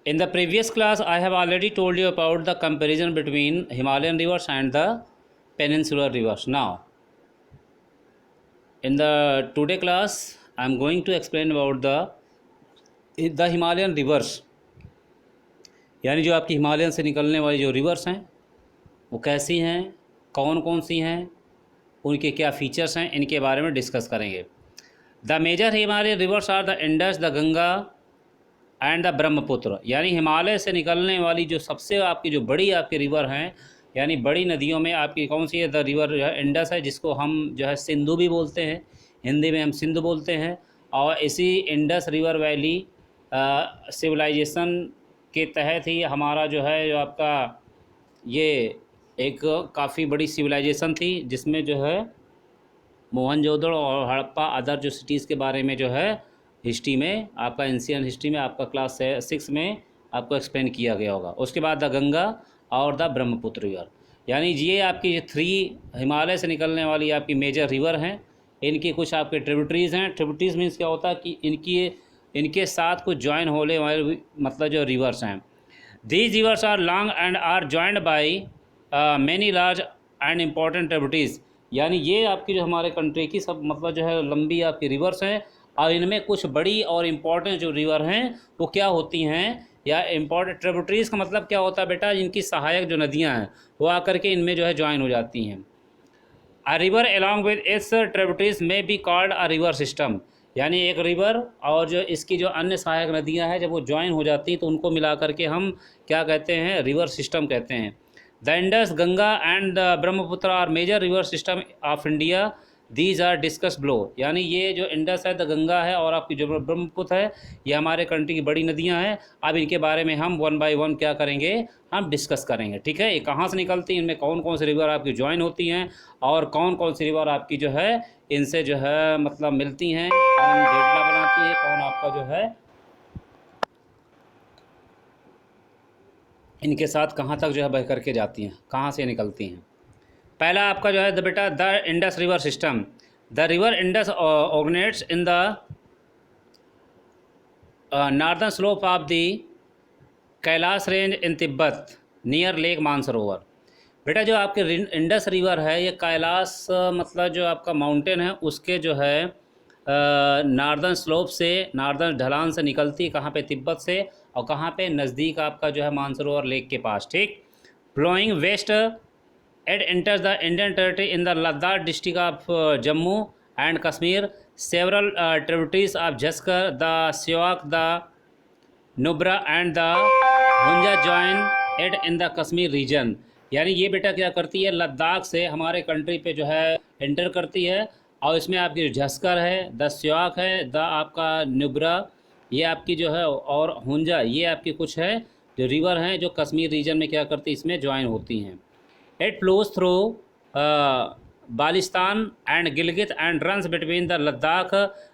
In the previous class, I have already told you about the comparison between Himalayan rivers and the peninsular rivers. Now, in the today class, I am going to explain about the Himalayan rivers, यानी जो आपकी Himalayan से निकलने वाली जो rivers हैं वो कैसी हैं, कौन कौन सी हैं, उनके क्या फीचर्स हैं, इनके बारे में डिस्कस करेंगे। The major Himalayan rivers are the Indus, the Ganga and the Brahmaputra. यानी हिमालय से निकलने वाली जो सबसे आपकी जो बड़ी आपकी रिवर हैं, यानी बड़ी नदियों में आपकी कौन सी है? द रिवर जो है इंडस है, जिसको हम जो है सिंधु भी बोलते हैं, हिंदी में हम सिंधु बोलते हैं। और इसी इंडस रिवर वैली सिविलाइजेशन के तहत ही हमारा जो है जो आपका ये एक काफ़ी बड़ी सिविलाइजेशन थी, जिसमें जो है मोहनजोदड़ो और हड़प्पा अदर जो सिटीज़ के बारे में जो है हिस्ट्री में आपका एंशियंट हिस्ट्री में आपका क्लास 6 में आपको एक्सप्लेन किया गया होगा। उसके बाद द गंगा और द ब्रह्मपुत्र रिवर, यानी ये आपकी ये 3 हिमालय से निकलने वाली आपकी मेजर रिवर हैं। इनकी कुछ आपके ट्रिब्यूटरीज़ हैं। ट्रिब्यूटरीज़ मीन्स क्या होता है कि इनके साथ कुछ ज्वाइन होने वाले मतलब जो रिवर्स हैं। These rivers are long and are joined by many large and important tributaries, यानी ये आपकी जो हमारे कंट्री की सब मतलब जो है लंबी आपकी रिवर्स हैं। और इनमें कुछ बड़ी और इम्पॉर्टेंट जो रिवर हैं वो क्या होती हैं, या इम्पॉर्टेंट ट्रिब्यूटरीज़ का मतलब क्या होता है बेटा, जिनकी सहायक जो नदियां हैं वो आकर के इनमें जो है ज्वाइन हो जाती हैं। A river along with its tributaries may be called a river system, यानी एक रिवर और जो इसकी जो अन्य सहायक नदियां हैं जब वो ज्वाइन हो जाती हैं तो उनको मिला करके हम क्या कहते हैं? रिवर सिस्टम कहते हैं। The Indus, Ganga and the Brahmaputra are major river system of India, these are discuss below, यानी ये जो इंडस है, द गंगा है और आपकी जो ब्रह्मपुत्र है, ये हमारे कंट्री की बड़ी नदियां हैं। अब इनके बारे में हम 1 बाय 1 क्या करेंगे? हम डिस्कस करेंगे। ठीक है, ये कहाँ से निकलती हैं, इनमें कौन कौन सी रिवर आपकी ज्वाइन होती हैं और कौन कौन सी रिवर आपकी जो है इनसे जो है मतलब मिलती हैं, कौन डेल्टा बनाती है, कौन आपका जो है इनके साथ कहाँ तक जो है बह करके जाती हैं, कहाँ से निकलती हैं। पहला आपका जो है बेटा the Indus river system. The river Indus originates in the northern slope of the Kailash range in Tibet near Lake Mansarovar. बेटा जो आपके इंडस रिवर है ये कैलाश मतलब जो आपका माउंटेन है उसके जो है नॉर्दर्न स्लोप से, नॉर्दर्न ढलान से निकलती है। कहाँ पे? तिब्बत से। और कहाँ पे? नज़दीक आपका जो है मानसरोवर लेक के पास। ठीक, flowing west it enters the Indian territory in the Ladakh district of Jammu and Kashmir. Several tributaries of Jaskar, the Siwak, the Nubra and the Hunja join it in the Kashmir region. यानी ये बेटा क्या करती है? लद्दाख से हमारे country पे जो है एंटर करती है और इसमें आपकी झस्कर है, द सिवाक है, द आपका नुब्रा ये आपकी जो है और हुंजा ये आपकी कुछ है जो रिवर हैं जो कश्मीर रीजन में क्या करती है? इसमें ज्वाइन होती हैं। It flows through Balistan and Gilgit and runs between the Ladakh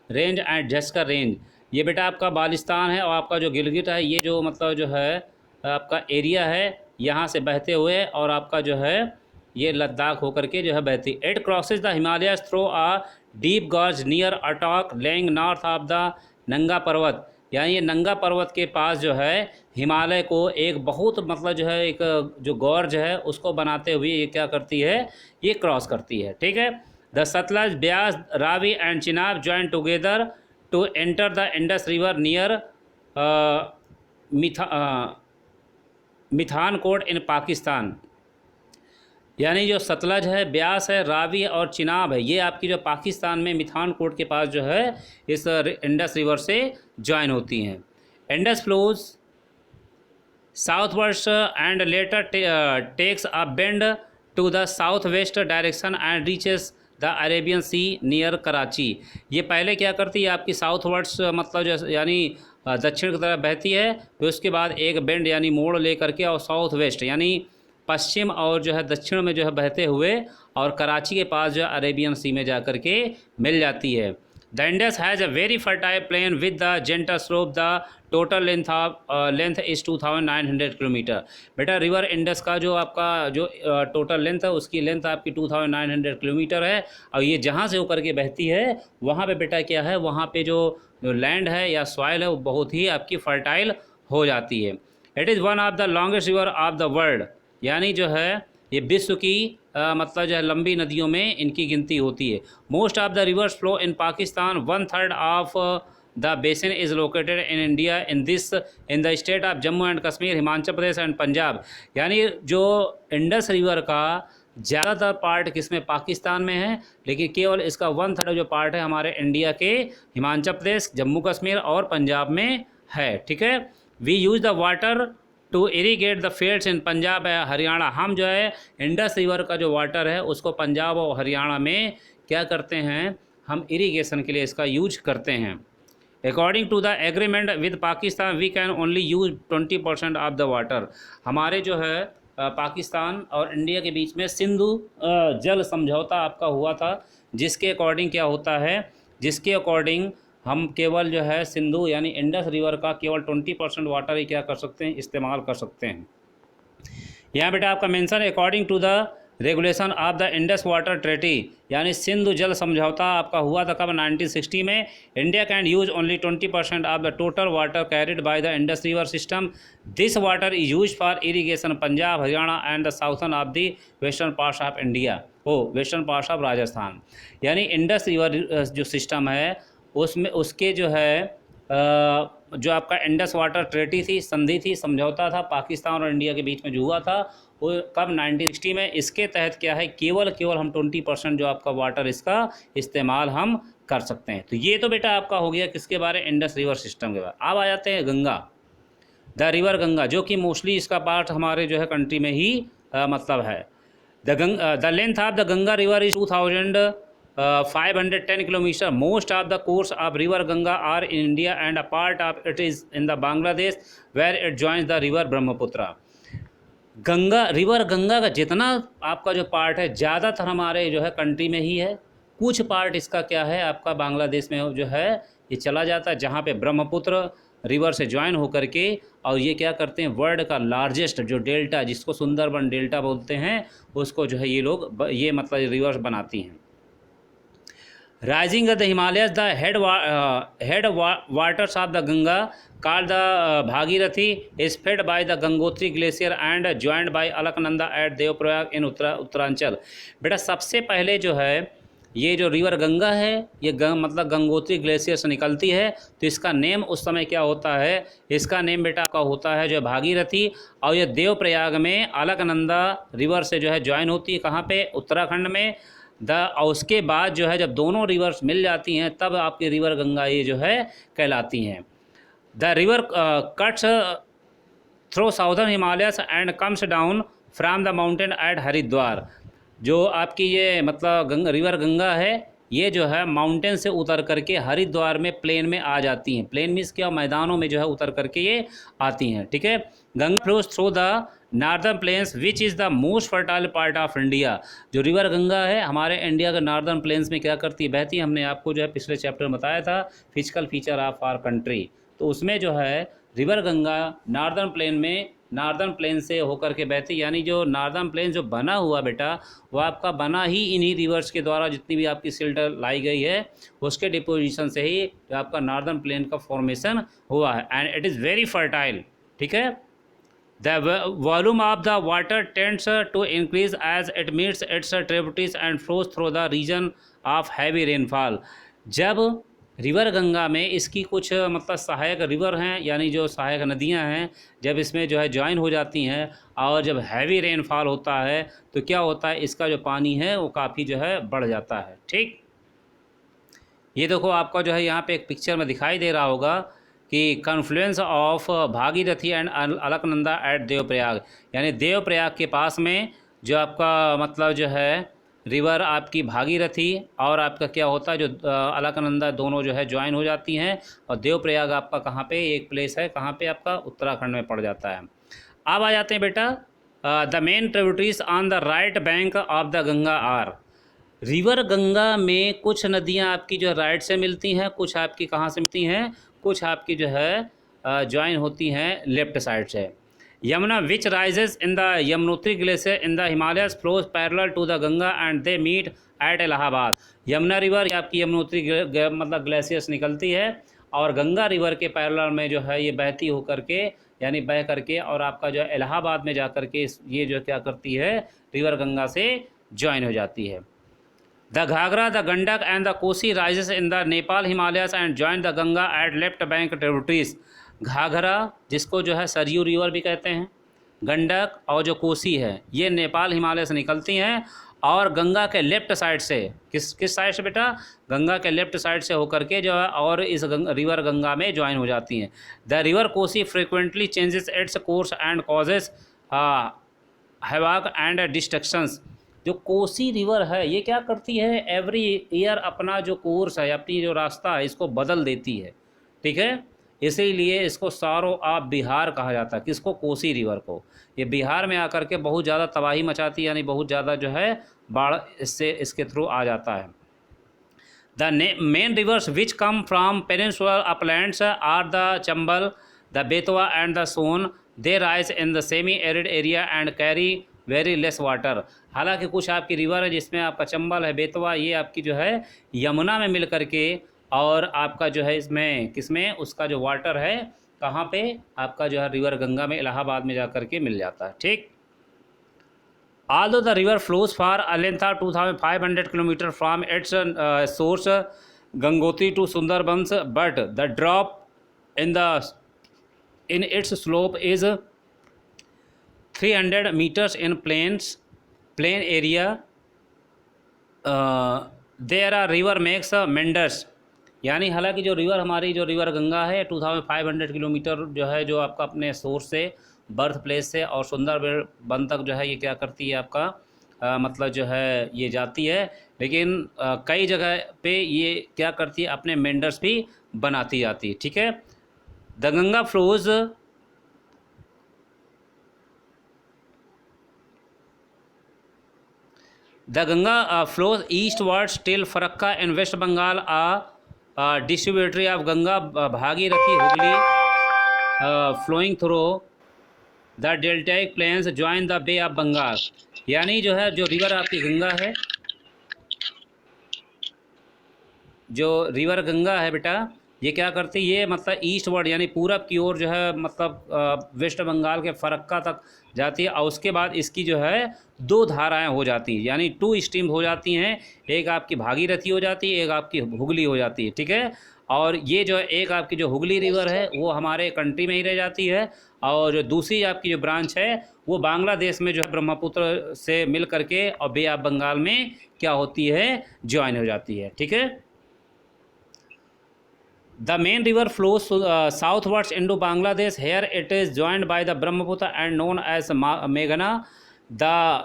range and Jaskar range. ये बेटा आपका बालिस्तान है और आपका जो गिलगित है ये जो मतलब जो है आपका एरिया है यहाँ से बहते हुए और आपका जो है ये लद्दाख होकर के जो है बहती। It crosses the Himalayas through a deep gorge near Attock lying north of the नंगा पर्वत, यानी ये नंगा पर्वत के पास जो है हिमालय को एक बहुत मतलब जो है एक जो गॉर्ज है उसको बनाते हुए ये क्या करती है? ये क्रॉस करती है। ठीक है, the Sutlej, Beas, Ravi and Chenab join together to enter the Indus river near Mithankot in Pakistan. यानी जो सतलज है, ब्यास है, रावी और चिनाब है ये आपकी जो पाकिस्तान में मिठानकोट के पास जो है इस इंडस रिवर से ज्वाइन होती हैं। Indus flows southwards and later takes a bend to the south west direction and reaches the Arabian sea near Karachi. ये पहले क्या करती है? आपकी साउथवर्ड्स मतलब जो यानी दक्षिण की तरफ बहती है, फिर उसके बाद एक बेंड यानी मोड़ ले करके और साउथ वेस्ट यानी पश्चिम और जो है दक्षिण में जो है बहते हुए और कराची के पास जो अरेबियन सी में जा कर के मिल जाती है। The Indus has a very fertile plain with the gentle slope, the total length is 2900 kilometre. बेटा रिवर इंडस का जो आपका जो टोटल लेंथ है उसकी लेंथ आपकी 2900 किलोमीटर है और ये जहाँ से होकर के बहती है वहाँ पे बेटा क्या है? वहाँ पे जो लैंड है या सॉइल है वो बहुत ही आपकी फर्टाइल हो जाती है। It is one of the longest river of the world, यानी जो है ये विश्व की मतलब जो है लंबी नदियों में इनकी गिनती होती है। Most of the reverse flow in Pakistan, 1/3 of the basin is located in India in the state of Jammu and Kashmir, Himachal Pradesh and Punjab. यानी जो इंडस रिवर का ज़्यादातर पार्ट किसमें, पाकिस्तान में है, लेकिन केवल इसका 1/3 जो पार्ट है हमारे इंडिया के हिमाचल प्रदेश, जम्मू कश्मीर और पंजाब में है। ठीक है। We use the water to irrigate the fields in Punjab है हरियाणा। हम जो है इंडस रिवर का जो वाटर है उसको पंजाब और हरियाणा में क्या करते हैं, हम इरीगेशन के लिए इसका यूज करते हैं। According to the agreement with Pakistan we can only use 20% of the water. हमारे जो है पाकिस्तान और इंडिया के बीच में सिंधु जल समझौता आपका हुआ था, जिसके अकॉर्डिंग क्या होता है, जिसके अकॉर्डिंग हम केवल जो है सिंधु यानी इंडस रिवर का केवल 20% वाटर ही क्या कर सकते हैं, इस्तेमाल कर सकते हैं। यहाँ बेटा आपका मेंशन है according to the regulation of the Indus water treaty, यानी सिंधु जल समझौता आपका हुआ था कब, 1960 में। India can use only 20% of the total water carried by the Indus river system. This water is use for irrigation Punjab, Haryana and the southern of the western parts of India, western parts of Rajasthan. यानी Indus river जो system है उसमें उसके जो है जो आपका Indus water treaty थी, संधि थी, समझौता था पाकिस्तान और इंडिया के बीच में जो हुआ था वो कब, 1960 में। इसके तहत क्या है, केवल हम 20% जो आपका वाटर इसका इस्तेमाल हम कर सकते हैं। तो ये तो बेटा आपका हो गया किसके बारे, इंडस रिवर सिस्टम के बारे। अब आ जाते हैं गंगा, द रिवर गंगा, जो कि मोस्टली इसका पार्ट हमारे जो है कंट्री में ही मतलब है। The length of the Ganga river is 2510 kilometre. Most of the course of river Ganga are in India and a part of it is in the Bangladesh where it joins the river Brahmaputra. Ganga river Ganga का जितना आपका जो part है ज़्यादातर हमारे जो है country में ही है, कुछ पार्ट इसका क्या है आपका बांग्लादेश में जो है ये चला जाता है, जहाँ पे ब्रह्मपुत्र रिवर से ज्वाइन होकर के, और ये क्या करते हैं, वर्ल्ड का लार्जेस्ट जो डेल्टा, जिसको सुंदरबन डेल्टा बोलते हैं, उसको जो है ये लोग ये मतलब रिवर्स बनाती हैं। Rising of the Himalayas, the head waters of the Ganga, called the Bhagirathi, is fed by the Gangotri glacier and joined by Alaknanda at Devprayag in Uttaranchal. बेटा सबसे पहले जो है ये जो रिवर गंगा है ये मतलब गंगोत्री ग्लेशियर से निकलती है, तो इसका नेम उस समय क्या होता है, इसका नेम बेटा का होता है जो भागीरथी, और ये देवप्रयाग में अलकनंदा रिवर से जो है ज्वाइन होती है, कहाँ पे, उत्तराखंड में। और उसके बाद जो है जब दोनों रिवर्स मिल जाती हैं तब आपकी रिवर गंगा ये जो है कहलाती हैं। The river cuts through southern Himalayas and comes down from the mountain at Haridwar. जो आपकी ये मतलब रिवर गंगा है ये जो है माउंटेन से उतर करके हरिद्वार में प्लेन में आ जाती हैं। प्लेन मीन्स क्या, मैदानों में जो है उतर करके ये आती हैं। ठीक है। Ganga flows through the northern plains which is the most fertile part of India. जो रिवर गंगा है हमारे इंडिया के नॉर्दर्न प्लेन्स में क्या करती है, बहती है। हमने आपको जो है पिछले चैप्टर में बताया था physical feature of our country, तो उसमें जो है रिवर गंगा नॉर्दर्न प्लेन में, नॉर्दर्न प्लेन से होकर के बहती, यानी जो नॉर्दर्न प्लेन जो बना हुआ बेटा वो आपका बना ही इन्हीं रिवर्स के द्वारा, जितनी भी आपकी सिल्ट लाई गई है उसके डिपोजिशन से ही जो आपका नॉर्दर्न प्लेन का फॉर्मेशन हुआ है, and it is very fertile. ठीक है। The volume of the water tends to increase as it meets its tributaries and flows through the region of heavy rainfall। जब रिवर गंगा में इसकी कुछ मतलब सहायक रिवर हैं, यानी जो सहायक नदियां हैं, जब इसमें जो है ज्वाइन हो जाती हैं और जब हैवी रेनफॉल होता है तो क्या होता है, इसका जो पानी है वो काफ़ी जो है बढ़ जाता है। ठीक, ये देखो आपका जो है यहाँ पे एक पिक्चर में दिखाई दे रहा होगा कि confluence of Bhagirathi and Alaknanda at Devprayag, यानी देवप्रयाग के पास में जो आपका मतलब जो है रिवर आपकी भागीरथी और आपका क्या होता है जो अलकनंदा, दोनों जो है ज्वाइन हो जाती हैं, और देवप्रयाग आपका कहाँ पे एक प्लेस है, कहाँ पे आपका उत्तराखंड में पड़ जाता है। अब आ जाते हैं बेटा the main tributaries on the right bank of the Ganga are. River Ganga में कुछ नदियाँ आपकी जो राइट से मिलती हैं, कुछ आपकी कहाँ से मिलती हैं, कुछ आपकी जो है ज्वाइन होती हैं लेफ्ट साइड से। Yamuna which rises in the Yamunotri glacier in the Himalayas flows parallel to the Ganga and they meet at Allahabad. Yamuna river आपकी यमुनोत्री मतलब ग्लेशियर्स निकलती है और गंगा रिवर के पैरेलल में जो है ये बहती होकर के, यानी बह करके और आपका जो है इलाहाबाद में जा कर के ये जो क्या करती है, रिवर गंगा से ज्वाइन हो जाती है। The Ghaghara, the Gandak and the Kosi rises in the Nepal Himalayas and join the Ganga at left bank tributaries. Ghaghara जिसको जो है सरयू रिवर भी कहते हैं, गंडक और जो कोसी है ये नेपाल हिमालय से निकलती हैं और गंगा के लेफ्ट साइड से, किस साइड से बेटा, गंगा के लेफ्ट साइड से होकर के जो है और इस रिवर गंगा में ज्वाइन हो जाती हैं। The river Kosi frequently changes its course and causes havoc and destructions. जो कोसी रिवर है ये क्या करती है, एवरी ईयर अपना जो कोर्स है, अपनी जो रास्ता है इसको बदल देती है, ठीक है। इसीलिए इसको सारो ऑफ बिहार कहा जाता है, किसको, कोसी रिवर को। ये बिहार में आकर के बहुत ज़्यादा तबाही मचाती है, यानी बहुत ज़्यादा जो है बाढ़ इससे इसके थ्रू आ जाता है। The main rivers which come from peninsular uplands are the Chambal, the Betwa and the Son. They rise in the semi arid area and carry very less water. हालांकि कुछ आपकी रिवर है जिसमें आपका चंबल है, बेतवा, ये आपकी जो है यमुना में मिल करके और आपका जो है इसमें किसमें उसका जो वाटर है कहाँ पे, आपका जो है रिवर गंगा में इलाहाबाद में जा कर के मिल जाता है, ठीक। Although the river flows for a length of 2,500 km from its source Gangoti to Sundarbans, but the drop in its slope is 300 meters in plain area. There are river makes meanders, यानी हालांकि जो river हमारी जो river Ganga है 2500 kilometre जो है जो आपका अपने सोर्स से, बर्थ प्लेस से और सुंदरबन तक जो है ये क्या करती है आपका मतलब जो है ये जाती है, लेकिन कई जगह पे ये क्या करती है, अपने मेंडर्स भी बनाती जाती है, ठीक है। The Ganga flows eastwards till Farakka in West Bengal. Distributary of Ganga Bhagirathi Hooghly flowing through the deltaic plains join the Bay of Bengal. यानी जो है जो रिवर आपकी गंगा है, जो रिवर गंगा है बेटा, ये क्या करती है, ये मतलब ईस्ट वर्ड यानी पूरब की ओर जो है मतलब वेस्ट बंगाल के फरक्का तक जाती है और उसके बाद इसकी जो है दो धाराएं हो जाती हैं, यानी टू स्ट्रीम हो जाती हैं। एक आपकी भागीरथी हो जाती है, एक आपकी हुगली हो जाती है, ठीक है। और ये जो एक आपकी जो हुगली रिवर है वो हमारे कंट्री में ही रह जाती है और जो दूसरी आपकी जो ब्रांच है वो बांग्लादेश में जो है ब्रह्मपुत्र से मिल करके और बे ऑफ बंगाल में क्या होती है, ज्वाइन हो जाती है, ठीक है। The main river flows southwards into Bangladesh. Here it is joined by the Brahmaputra and known as Meghna.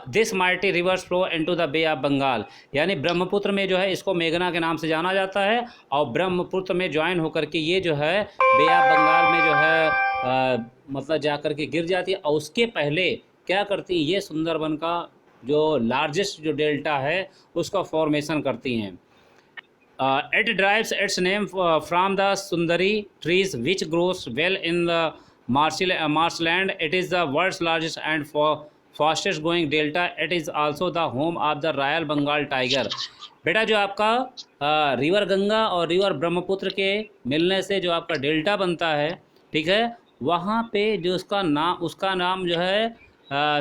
This mighty rivers flow into the Bay of Bengal. यानी ब्रह्मपुत्र में जो है इसको मेघना के नाम से जाना जाता है और ब्रह्मपुत्र में ज्वाइन होकर के ये जो है बे ऑफ बंगाल में जो है मतलब जा कर के गिर जाती है और उसके पहले क्या करती है, ये सुंदरबन का जो लार्जेस्ट जो डेल्टा है उसका फॉर्मेशन करती हैं। It derives its name from the Sundari trees which grows well in the marshland. It is the world's largest and fastest growing delta. It is also the home of the Royal Bengal tiger. बेटा जो आपका river Ganga और river Brahmaputra के मिलने से जो आपका delta बनता है, ठीक है, वहाँ पे जो उसका नाम जो है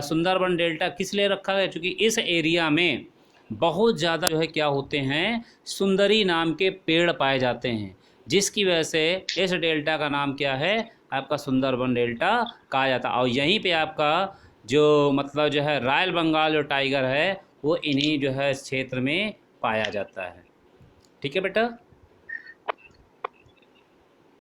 सुंदरबन डेल्टा किस लिए रखा गया, क्योंकि इस एरिया में बहुत ज़्यादा जो है क्या होते हैं, सुंदरी नाम के पेड़ पाए जाते हैं, जिसकी वजह से इस डेल्टा का नाम क्या है, आपका सुंदरबन डेल्टा कहा जाता है। और यहीं पे आपका जो मतलब जो है रॉयल बंगाल जो टाइगर है वो इन्हीं जो है इस क्षेत्र में पाया जाता है, ठीक है बेटा।